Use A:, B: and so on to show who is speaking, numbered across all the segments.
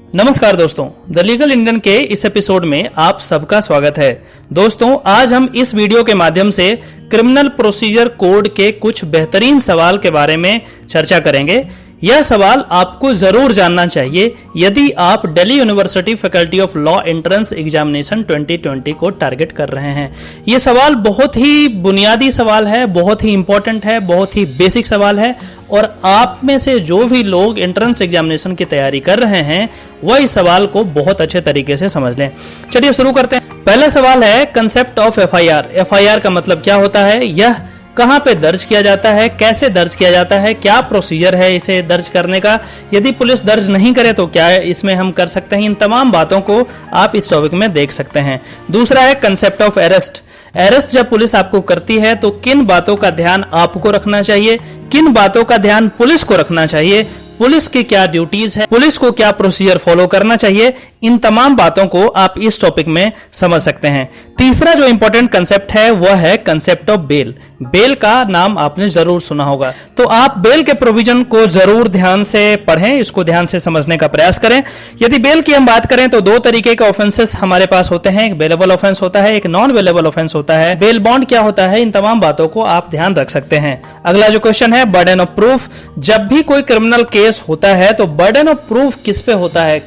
A: नमस्कार दोस्तों, the legal Indian के इस एपिसोड में आप सबका स्वागत है। दोस्तों, आज हम इस वीडियो के माध्यम से क्रिमिनल प्रोसीजर कोड के कुछ बेहतरीन सवाल के बारे में चर्चा करेंगे। यह सवाल आपको जरूर जानना चाहिए यदि आप Delhi university faculty of law entrance examination 2020 को टारगेट कर रहे हैं। यह सवाल बहुत ही बुनियादी सवाल है, बहुत ही इंपॉर्टेंट है, बहुत ही बेसिक सवाल है और आप में से जो भी लोग एंट्रेंस एग्जामिनेशन की तैयारी कर रहे हैं वह इस सवाल को बहुत अच्छे तरीके से समझ लें। चलिए शुरू करते हैं। पहला सवाल है कंसेप्ट ऑफ एफआईआर। एफआईआर का मतलब क्या होता है, यह कहां पे दर्ज किया जाता है, कैसे दर्ज किया जाता है, क्या प्रोसीजर है इसे दर्ज करने का, यदि पुलिस दर्ज नहीं करे तो क्या इसमें हम कर सकते हैं। इन तमाम बातों को आप इस टॉपिक में देख सकते हैं। दूसरा है कंसेप्ट ऑफ अरेस्ट। अरेस्ट जब पुलिस आपको करती है तो किन बातों का ध्यान आपको रखना चाहिए, किन बातों का ध्यान पुलिस को रखना चाहिए, पुलिस की क्या ड्यूटीज है, पुलिस को क्या प्रोसीजर फॉलो करना चाहिए, इन तमाम बातों को आप इस टॉपिक में समझ सकते हैं। तीसरा जो इंपॉर्टेंट कंसेप्ट है वह है कंसेप्ट ऑफ बेल। बेल का नाम आपने जरूर सुना होगा, तो आप बेल के प्रोविजन को जरूर ध्यान से पढ़ें, इसको ध्यान से समझने का प्रयास करें। यदि बेल की हम बात करें तो दो तरीके के ऑफेंसेस हमारे पास होते हैं, एक बेलेबल ऑफेंस होता है, एक नॉन बेलेबल ऑफेंस होता है। बेल बॉन्ड क्या होता है, इन तमाम बातों को आप ध्यान रख सकते हैं। अगला जो क्वेश्चन है बर्डन ऑफ प्रूफ। जब भी कोई क्रिमिनल केस होता है तो बर्डन ऑफ प्रूफ किस पे होता है,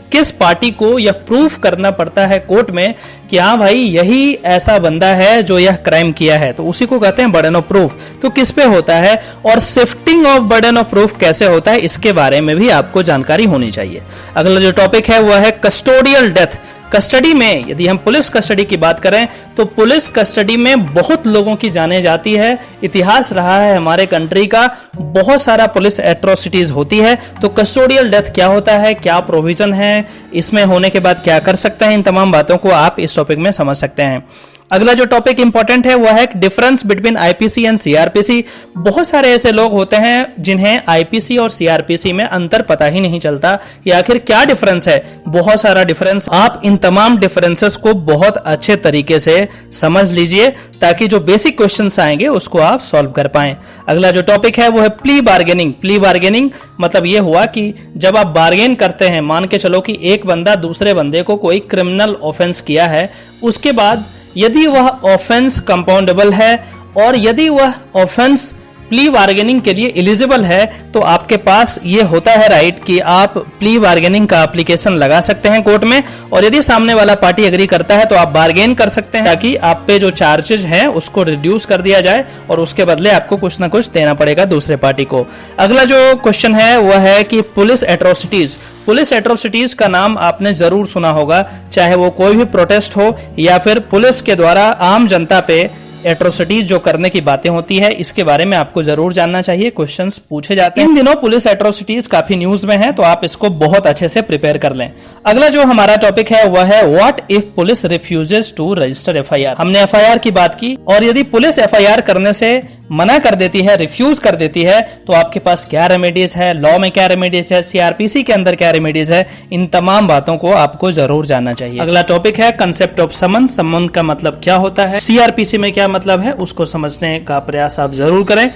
A: किस पार्टी को यह प्रूफ करना पड़ता है कोर्ट में कि हाँ भाई यही ऐसा बंदा है जो यह क्राइम किया है, तो उसी को कहते हैं बर्डन ऑफ प्रूफ। तो किस पे होता है और shifting of burden of proof कैसे होता है, इसके बारे में भी आपको जानकारी होनी चाहिए। अगला जो टॉपिक है वह है कस्टोडियल डेथ। कस्टडी में यदि हम पुलिस कस्टडी की बात करें तो पुलिस कस्टडी में बहुत लोगों की जाने जाती है। इतिहास रहा है हमारे कंट्री का, बहुत सारा पुलिस एट्रोसिटीज होती है। तो कस्टोडियल डेथ क्या होता है, क्या प्रोविजन है, इसमें होने के बाद क्या कर सकते हैं, इन तमाम बातों को आप इस टॉपिक में समझ सकते हैं। अगला जो टॉपिक इंपॉर्टेंट है वह है difference between IPC and CrPC. बहुत सारे ऐसे लोग होते हैं जिन्हें आईपीसी और सीआरपीसी में अंतर पता ही नहीं चलता कि आखिर क्या डिफरेंस है। बहुत सारा डिफरेंस, आप इन तमाम डिफरेंसेस को बहुत अच्छे तरीके से समझ लीजिए ताकि जो बेसिक क्वेश्चंस आएंगे उसको आप सॉल्व कर पाएं। अगला जो टॉपिक है वो है प्ली बार्गेनिंग। प्ली बार्गेनिंग मतलब ये हुआ कि जब आप बार्गेन करते हैं, मान के चलो कि एक बंदा दूसरे बंदे को कोई क्रिमिनल ऑफेंस किया है, उसके बाद यदि वह ऑफेंस कंपाउंडेबल है और यदि वह ऑफेंस प्ली बार्गेनिंग के लिए एलिजिबल है तो आपके पास ये होता है राइट कि आप प्ली बार्गेनिंग का एप्लीकेशन लगा सकते हैं कोर्ट में, और यदि सामने वाला पार्टी एग्री करता है तो आप बार्गेन कर सकते हैं ताकि आप पे जो चार्जेस हैं उसको रिड्यूस कर दिया जाए और उसके बदले आपको कुछ ना कुछ देना पड़ेगा दूसरे पार्टी को। अगला जो क्वेश्चन है वह है कि पुलिस एट्रोसिटीज। पुलिस एट्रोसिटीज का नाम आपने जरूर सुना होगा, चाहे वो कोई भी प्रोटेस्ट हो या फिर पुलिस के द्वारा आम जनता पे एट्रोसिटीज जो करने की बातें होती है, इसके बारे में आपको जरूर जानना चाहिए। क्वेश्चंस पूछे जाते हैं। इन दिनों पुलिस एट्रोसिटीज काफी न्यूज में है, तो आप इसको बहुत अच्छे से प्रिपेयर कर लें। अगला जो हमारा टॉपिक है वह है what if police refuses to register FIR. हमने एफआईआर की बात की और यदि पुलिस एफआईआर करने से मना कर देती है, रिफ्यूज कर देती है, तो आपके पास क्या रेमेडीज है, लॉ में क्या रेमेडीज है, सीआरपीसी के अंदर क्या रेमेडीज है, इन तमाम बातों को आपको जरूर जानना चाहिए। अगला टॉपिक है कंसेप्ट ऑफ समन। समन का मतलब क्या होता है, सीआरपीसी में क्या मतलब है, उसको समझने का प्रयास आप जरूर करें।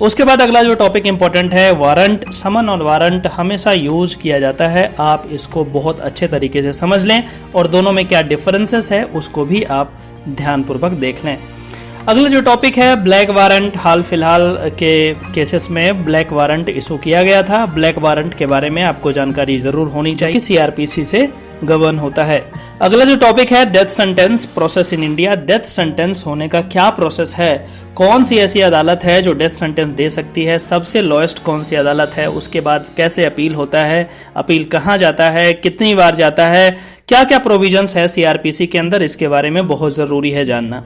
A: उसके बाद अगला जो टॉपिक इंपॉर्टेंट है वारंट। समन और वारंट हमेशा यूज किया जाता है, आप इसको बहुत अच्छे तरीके से समझ लें और दोनों में क्या डिफरेंसेस है उसको भी आप ध्यानपूर्वक देख लें। अगला जो टॉपिक है ब्लैक वारंट। हाल फिलहाल के केसेस में ब्लैक वारंट इशू किया गया था। ब्लैक वारंट के बारे में आपको जानकारी जरूर होनी चाहिए, सीआरपीसी से गवर्न होता है। अगला जो टॉपिक है death sentence process in India. Death sentence होने का क्या प्रोसेस है, कौन सी ऐसी अदालत है जो डेथ सेंटेंस दे सकती है, सबसे लोएस्ट कौन सी अदालत है, उसके बाद कैसे अपील होता है, अपील कहाँ जाता है, कितनी बार जाता है, क्या क्या प्रोविजंस है सीआरपीसी के अंदर, इसके बारे में बहुत जरूरी है जानना।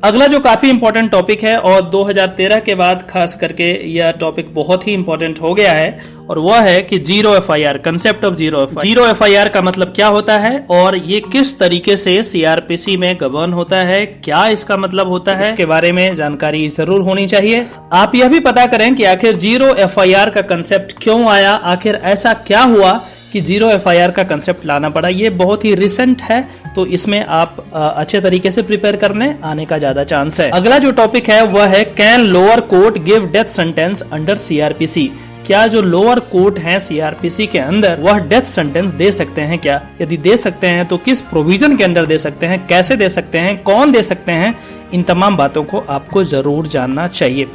A: अगला जो काफी इंपॉर्टेंट टॉपिक है और 2013 के बाद खास करके यह टॉपिक बहुत ही इंपॉर्टेंट हो गया है और वह है कि zero FIR. Concept of zero FIR. Zero FIR का मतलब क्या होता है और ये किस तरीके से सीआरपीसी में गवर्न होता है, क्या इसका मतलब होता है, इसके बारे में जानकारी जरूर होनी चाहिए। आप यह भी पता करें कि आखिर जीरो एफआईआर का कंसेप्ट क्यों आया, आखिर ऐसा क्या हुआ कि जीरो एफआईआर का कंसेप्ट लाना पड़ा। ये बहुत ही रिसेंट है, तो इसमें आप अच्छे तरीके से प्रिपेयर करने आने का ज्यादा चांस है। अगला जो टॉपिक है वह है can lower court give death sentence under CrPC. क्या जो लोअर कोर्ट है सीआरपीसी के अंदर वह डेथ सेंटेंस दे सकते हैं क्या? यदि दे सकते हैं तो किस प्रोविजन के अंदर दे सकते हैं, कैसे दे सकते हैं, कौन दे सकते हैं, इन तमाम बातों को आपको जरूर जानना चाहिए।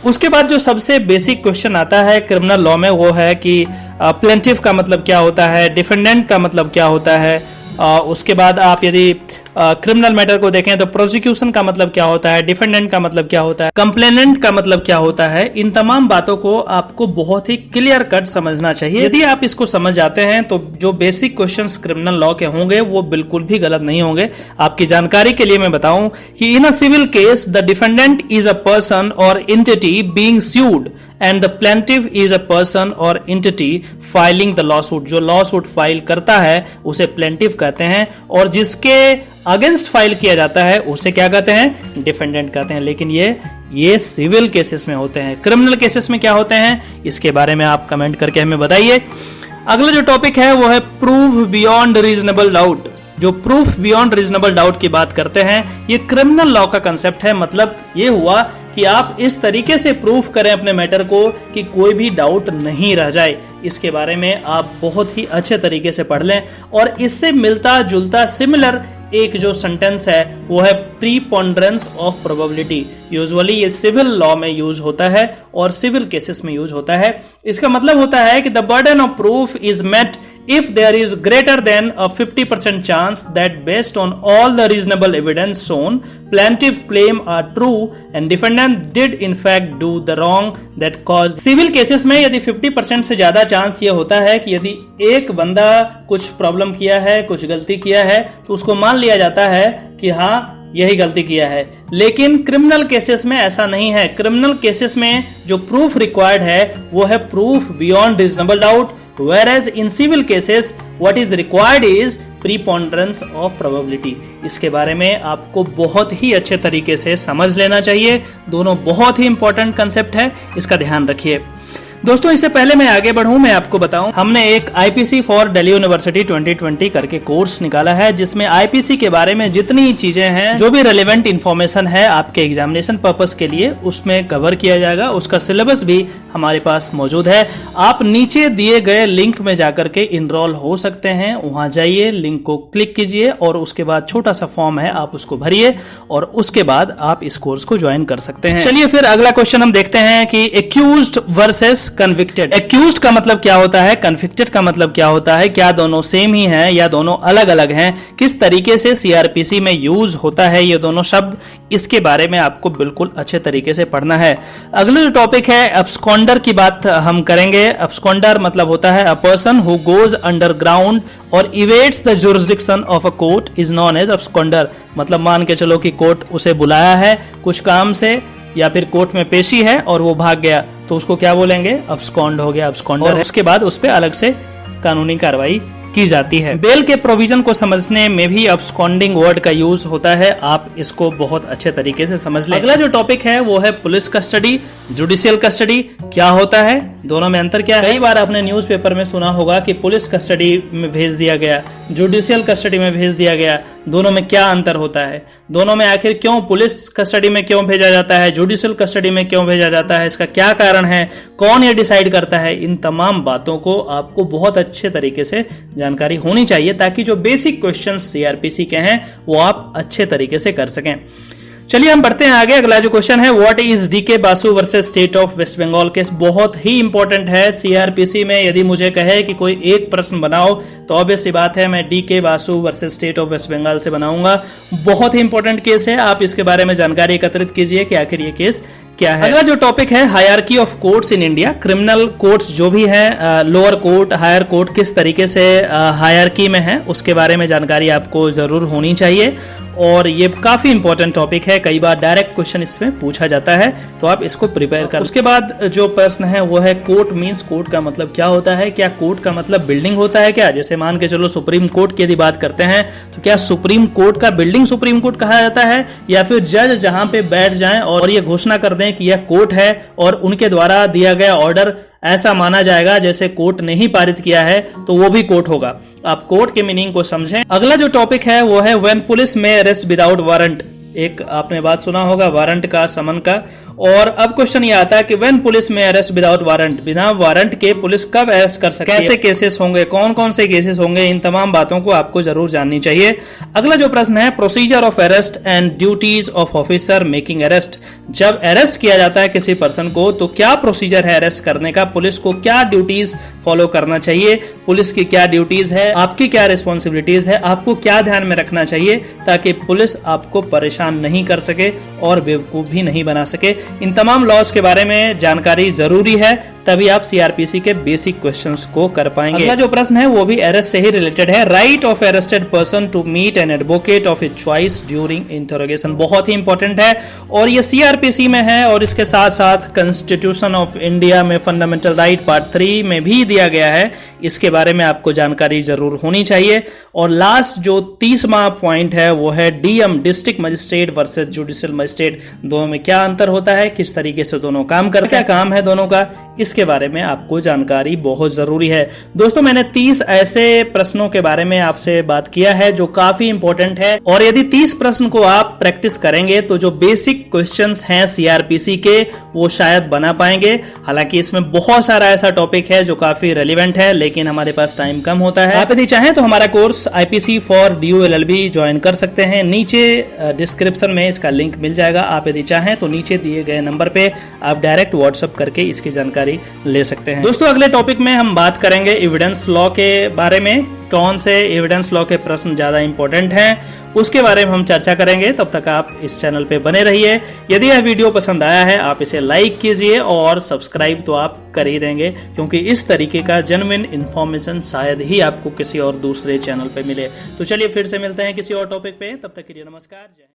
A: उसके बाद जो सबसे बेसिक क्वेश्चन आता है क्रिमिनल लॉ में वो है कि प्लेंटिफ का मतलब क्या होता है, डिफेंडेंट का मतलब क्या होता है। उसके बाद आप यदि क्रिमिनल मैटर को देखें तो प्रोसिक्यूशन का मतलब क्या होता है, डिफेंडेंट का मतलब क्या होता है, कंप्लेनेंट का मतलब क्या होता है। इन तमाम बातों को आपको बहुत ही क्लियर कट समझना चाहिए। यदि आप इसको समझ जाते हैं तो जो बेसिक क्वेश्चंस क्रिमिनल लॉ के होंगे वो बिल्कुल भी गलत नहीं होंगे। आपकी जानकारी के लिए मैं बताऊं कि in a civil case the defendant is a person और entity being sued and the plaintiff is a person और entity filing the lawsuit. जो लॉ सूट फाइल करता है उसे प्लेंटिफ कहते हैं और जिसके अगेंस्ट फाइल किया जाता है उसे क्या कहते हैं, डिफेंडेंट कहते हैं। लेकिन ये सिविल केसेस में होते हैं। क्रिमिनल केसेस में क्या होते हैं इसके बारे में आप कमेंट करके हमें बताइए। अगला जो टॉपिक है वो है प्रूफ बियॉन्ड रीजनेबल डाउट। जो प्रूफ बियॉन्ड रीजनेबल डाउट की बात करते हैं ये क्रिमिनल लॉ का कंसेप्ट है। मतलब ये हुआ कि आप इस तरीके से प्रूफ करें अपने मैटर को कि कोई भी डाउट नहीं रह जाए। इसके बारे में आप बहुत ही अच्छे तरीके से पढ़ लें। और इससे मिलता जुलता सिमिलर एक जो सेंटेंस है वो है प्रीपोंडरेंस ऑफ प्रोबेबिलिटी। यूजुअली ये सिविल लॉ में यूज होता है और सिविल केसेस में यूज होता है। इसका मतलब होता है कि the burden of proof is met if there is greater than a 50% chance that based on all the reasonable evidence shown plaintiff claim are true and defendant did in fact do the wrong that caused। Civil cases में यदि 50% से ज्यादा chance ये होता है कि यदि एक बंदा कुछ प्रॉब्लम किया है, कुछ गलती किया है तो उसको मान लिया जाता है कि हाँ यही गलती किया है। लेकिन क्रिमिनल केसेस में ऐसा नहीं है। क्रिमिनल केसेस में जो प्रूफ रिक्वायर्ड है वो है proof beyond reasonable doubt, whereas in civil cases what is required is preponderance of probability। इसके बारे में आपको बहुत ही अच्छे तरीके से समझ लेना चाहिए। दोनों बहुत ही इंपॉर्टेंट कंसेप्ट है, इसका ध्यान रखिए। दोस्तों इससे पहले मैं आगे बढ़ूं मैं आपको बताऊं हमने एक आईपीसी फॉर दिल्ली यूनिवर्सिटी 2020 करके कोर्स निकाला है जिसमें आईपीसी के बारे में जितनी चीजें हैं, जो भी रेलेवेंट इंफॉर्मेशन है आपके एग्जामिनेशन पर्पस के लिए उसमें कवर किया जाएगा। उसका सिलेबस भी हमारे पास मौजूद है। आप नीचे दिए गए लिंक में जाकर के इनरोल हो सकते हैं। वहां जाइए, लिंक को क्लिक कीजिए और उसके बाद छोटा सा फॉर्म है आप उसको भरिए और उसके बाद आप इस कोर्स को ज्वाइन कर सकते हैं। चलिए फिर अगला क्वेश्चन हम देखते हैं कि एक्यूज्ड वर्सेस कन्विक्टेड। एक्यूज्ड का मतलब क्या होता है, कन्विक्टेड का मतलब क्या होता है, क्या दोनों सेम ही हैं या दोनों अलग अलग हैं, किस तरीके से सीआरपीसी में यूज होता है ये दोनों शब्द, इसके बारे में आपको बिल्कुल अच्छे तरीके से पढ़ना है। अगला जो टॉपिक है अब्सकॉन्डर की बात हम करेंगे। अब्सकॉन्डर मतलब होता है a person who goes underground और evades the jurisdiction of a court is known as absconder. मतलब मान के चलो कि कोर्ट उसे बुलाया है कुछ काम से या फिर कोर्ट में पेशी है और वो भाग गया तो उसको क्या बोलेंगे, अब्सकॉन्ड हो गया, अब्सकॉन्डर है। उसके बाद उस पर अलग से कानूनी कार्रवाई की जाती है। बेल के प्रोविजन को समझने में भी अब्सकॉन्डिंग वर्ड का यूज होता है। आप इसको बहुत अच्छे तरीके से समझ लें। अगला जो टॉपिक है वो है पुलिस कस्टडी, जुडिशियल कस्टडी। क्या होता है, दोनों में अंतर क्या है? कई बार आपने न्यूज़पेपर में सुना होगा कि पुलिस कस्टडी में भेज दिया गया, जुडिशियल कस्टडी में भेज दिया गया। दोनों में क्या अंतर होता है, दोनों में आखिर क्यों पुलिस कस्टडी में क्यों भेजा जाता है, जुडिशियल कस्टडी में क्यों भेजा जाता है, इसका क्या कारण है, कौन ये डिसाइड करता है, इन तमाम बातों को आपको बहुत अच्छे तरीके से जानकारी होनी चाहिए ताकि जो बेसिक क्वेश्चंस सीआरपीसी के हैं वो आप अच्छे तरीके से कर सकें। चलिए हम बढ़ते हैं आगे। अगला जो क्वेश्चन है what is DK Basu versus state of West Bengal case. बहुत ही इंपॉर्टेंट है सीआरपीसी में। यदि मुझे कहे कि कोई एक प्रश्न बनाओ तो ऑब्वियस सी बात है मैं DK Basu versus state of West Bengal से बनाऊंगा। बहुत ही इंपॉर्टेंट केस है, आप इसके बारे में जानकारी एकत्रित कीजिए कि आखिर ये केस क्या है। अगला जो टॉपिक है hierarchy of courts in India. Criminal courts जो भी है, लोअर कोर्ट, हायर कोर्ट किस तरीके से हायरार्की में है उसके बारे में जानकारी आपको जरूर होनी चाहिए और ये काफी इंपॉर्टेंट टॉपिक है। कई बार डायरेक्ट क्वेश्चन इसमें पूछा जाता है तो आप इसको प्रिपेयर कर। उसके बाद जो प्रश्न है वो है कोर्ट मींस, कोर्ट का मतलब क्या होता है, क्या कोर्ट का मतलब बिल्डिंग होता है क्या? जैसे मान के चलो सुप्रीम कोर्ट की यदि बात करते हैं तो क्या सुप्रीम कोर्ट का बिल्डिंग सुप्रीम कोर्ट कहा जाता है या फिर जज जहां पे बैठ जाएं और ये घोषणा कर दें कि यह कोर्ट है और उनके द्वारा दिया गया ऑर्डर ऐसा माना जाएगा जैसे कोर्ट ने ही पारित किया है तो वो भी कोर्ट होगा। आप कोर्ट के मीनिंग को समझें। अगला जो टॉपिक है वो है व्हेन पुलिस में अरेस्ट विदाउट वारंट। एक आपने बात सुना होगा वारंट का, समन का, और अब क्वेश्चन ये आता है कि व्हेन पुलिस में अरेस्ट विदाउट वारंट, बिना वारंट के पुलिस कब अरेस्ट कर सकती है, कैसे केसेस होंगे, कौन कौन से केसेस होंगे, इन तमाम बातों को आपको जरूर जाननी चाहिए। अगला जो प्रश्न है, procedure of arrest and duties of officer making arrest. जब अरेस्ट किया जाता है किसी पर्सन को तो क्या प्रोसीजर है अरेस्ट करने का, पुलिस को क्या ड्यूटीज फॉलो करना चाहिए, पुलिस की क्या ड्यूटीज है, आपकी क्या रिस्पॉन्सिबिलिटीज है, आपको क्या ध्यान में रखना चाहिए ताकि पुलिस आपको परेशान नहीं कर सके और बेवकूफ भी नहीं बना सके। इन तमाम लॉज के बारे में जानकारी जरूरी है, तभी आप सीआरपीसी के बेसिक क्वेश्चंस को कर पाएंगे। अगला जो प्रश्न है वो भी अरेस्ट से ही रिलेटेड है। Right of arrested person to meet an advocate of his choice during interrogation, बहुत ही इंपॉर्टेंट है और ये सीआरपीसी में है और इसके साथ साथ कॉन्स्टिट्यूशन ऑफ इंडिया में फंडामेंटल राइट पार्ट 3 में भी दिया गया है। इसके बारे में आपको जानकारी जरूर होनी चाहिए। और लास्ट जो 30वां पॉइंट है वो है DM, district magistrate versus judicial magistrate, दोनों में क्या अंतर होता है, किस तरीके से दोनों काम करते हैं, क्या काम है दोनों का, इसके बारे में आपको जानकारी बहुत जरूरी है। दोस्तों मैंने 30 ऐसे प्रश्नों के बारे में आपसे बात किया है जो काफी इंपॉर्टेंट है और यदि 30 प्रश्न को आप प्रैक्टिस करेंगे तो जो बेसिक क्वेश्चंस हैं सीआरपीसी के वो शायद बना पाएंगे। हालांकि इसमें बहुत सारा ऐसा टॉपिक है जो काफी रेलिवेंट है लेकिन हमारे पास टाइम कम होता है। आप यदि चाहें तो हमारा course IPC for DU LLB join कर सकते हैं। नीचे डिस्क्रिप्शन में इसका लिंक मिल जाएगा। आप यदि चाहें तो नीचे दिए गए नंबर पे आप डायरेक्ट व्हाट्सएप करके इसकी जानकारी ले सकते हैं। दोस्तों अगले टॉपिक में हम बात करेंगे एविडेंस लॉ के बारे में, कौन से एविडेंस लॉ के प्रश्न ज्यादा इंपॉर्टेंट हैं उसके बारे में हम चर्चा करेंगे। तब तक आप इस चैनल पे बने रहिए। यदि यह वीडियो पसंद आया है आप इसे लाइक कीजिए और सब्सक्राइब तो आप कर ही देंगे क्योंकि इस तरीके का जेन्युइन इंफॉर्मेशन शायद ही आपको किसी और दूसरे चैनल पे मिले। तो चलिए फिर से मिलते हैं किसी और टॉपिक पे, तब तक के लिए नमस्कार।